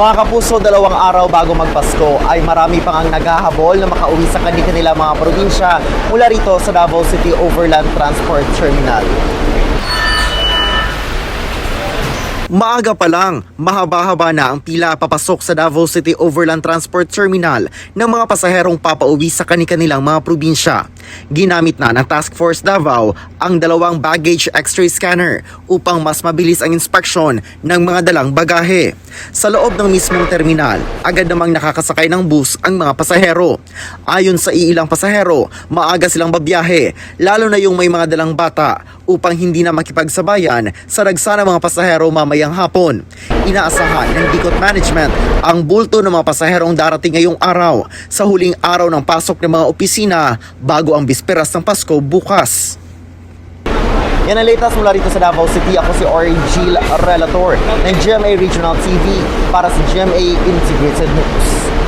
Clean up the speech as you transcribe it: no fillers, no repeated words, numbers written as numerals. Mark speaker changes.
Speaker 1: Mga kapuso, 2 araw bago magpasko ay marami pang ang naghahabol na makauwi sa kanilang mga probinsya mula rito sa Davao City Overland Transport Terminal. Maaga pa lang, mahaba-haba na ang pila papasok sa Davao City Overland Transport Terminal ng mga pasaherong papauwi sa kanilang mga probinsya. Ginamit na ng Task Force Davao ang 2 baggage X-ray scanner upang mas mabilis ang inspeksyon ng mga dalang bagahe. Sa loob ng mismong terminal, agad namang nakakasakay ng bus ang mga pasahero. Ayon sa iilang pasahero, maaga silang babiyahe, lalo na yung may mga dalang bata, upang hindi na makipagsabayan sa dagsa ng mga pasahero mamayang hapon. Inaasahan ng Dicot Management ang bulto ng mga pasaherong darating ngayong araw sa huling araw ng pasok ng mga opisina bago ang bisperas ng Pasko bukas. Yan ang latest mula rito sa Davao City. Ako si Origil Relator ng GMA Regional TV para sa GMA Integrated News.